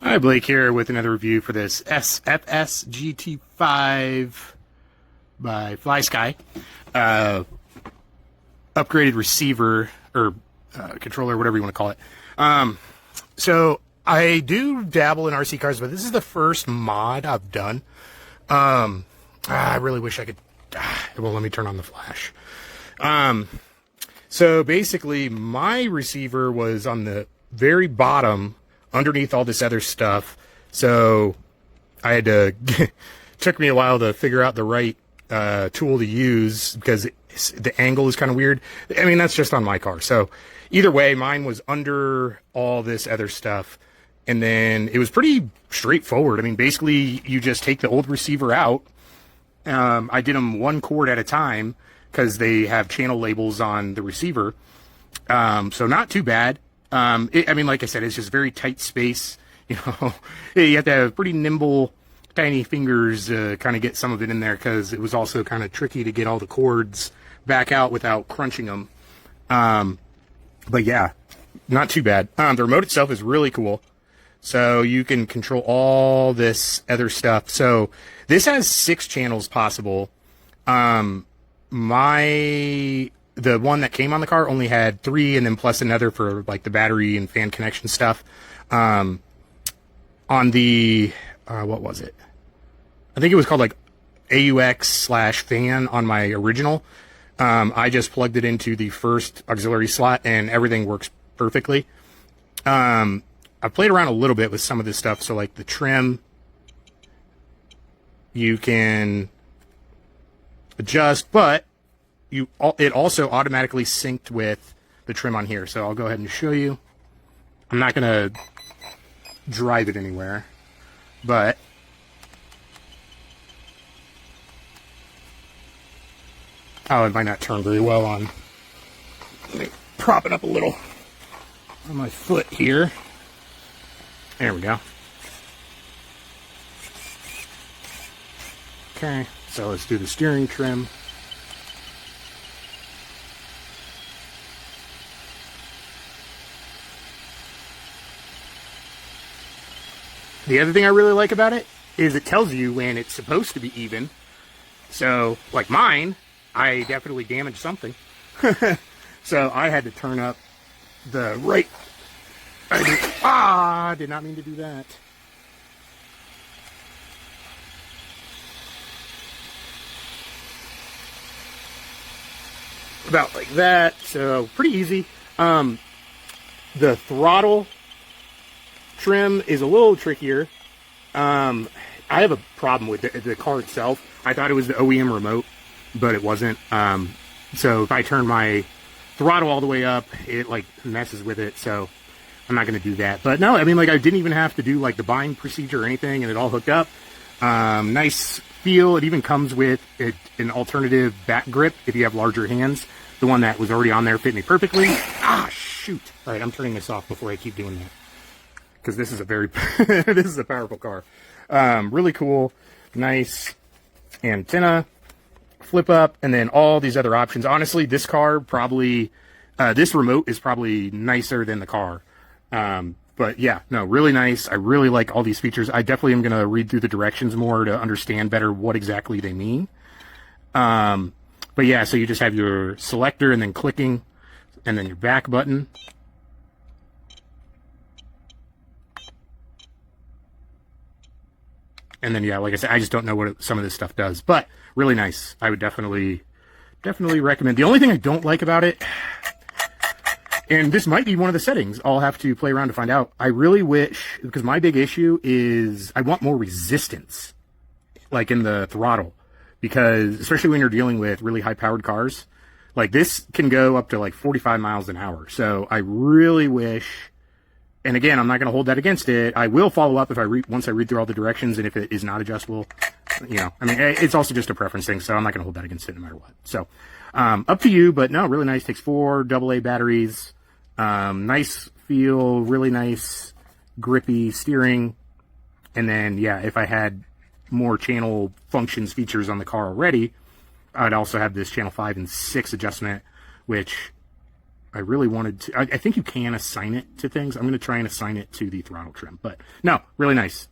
Hi, Blake here with another review for this FS-GT5 by FlySky. Upgraded receiver, or controller, whatever you want to call it. So I do dabble in RC cars, but this is the first mod I've done. I really wish I could... well, let me turn on the flash. So basically, my receiver was on the very bottom, underneath all this other stuff, so I had to took me a while to figure out the right tool to use because the angle is kind of weird. I mean, that's just on my car. So either way, mine was under all this other stuff, and then it was pretty straightforward. I mean, basically you just take the old receiver out. I did them one cord at a time because they have channel labels on the receiver, so not too bad. I mean, like I said, it's just very tight space. You know, you have to have pretty nimble, tiny fingers to kind of get some of it in there because it was also kind of tricky to get all the cords back out without crunching them. But yeah, not too bad. The remote itself is really cool. So you can control all this other stuff. So this has 6 channels possible. The one that came on the car only had 3, and then plus another for like the battery and fan connection stuff. On the, what was it? I think it was called like AUX/fan on my original. I just plugged it into the first auxiliary slot and everything works perfectly. I played around a little bit with some of this stuff. So like the trim, you can adjust, but it also automatically synced with the trim on here. So I'll go ahead and show you. I'm not going to drive it anywhere, but oh, it might not turn very well on. Let me prop it up a little on my foot here. There we go. Okay, so let's do the steering trim. The other thing I really like about it is it tells you when it's supposed to be even. So, like mine, I definitely damaged something. So I had to turn up the right... I did not mean to do that. About like that, so pretty easy. The throttle trim is a little trickier. I have a problem with the car itself. I thought it was the OEM remote, but it wasn't. So if I turn my throttle all the way up, it like messes with it, so I'm not going to do that. But no, I mean, like I didn't even have to do like the bind procedure or anything, and it all hooked up. Nice feel. It even comes with an alternative back grip if you have larger hands. The one that was already on there fit me perfectly. Ah, shoot. All right, I'm turning this off before I keep doing that, because this is a very this is a powerful car. Really cool, nice antenna, flip up, and then all these other options. Honestly, this car probably this remote is probably nicer than the car. But yeah, no, really nice. I really like all these features. I definitely am going to read through the directions more to understand better what exactly they mean. But yeah, so you just have your selector and then clicking, and then your back button. And then, yeah, like I said, I just don't know what some of this stuff does, but really nice. I would definitely recommend. The only thing I don't like about it, and this might be one of the settings, I'll have to play around to find out. I really wish, because my big issue is I want more resistance, like in the throttle, because especially when you're dealing with really high powered cars, like this can go up to like 45 miles an hour. So I really wish... And again, I'm not going to hold that against it. I will follow up if once I read through all the directions, and if it is not adjustable, you know, I mean, it's also just a preference thing, so I'm not going to hold that against it no matter what. So, up to you, but no, really nice. Takes 4 AA batteries. Nice feel, really nice, grippy steering. And then, yeah, if I had more channel functions, features on the car already, I'd also have this channel 5 and 6 adjustment, which I really wanted to. I think you can assign it to things. I'm going to try and assign it to the throttle trim. But no, really nice.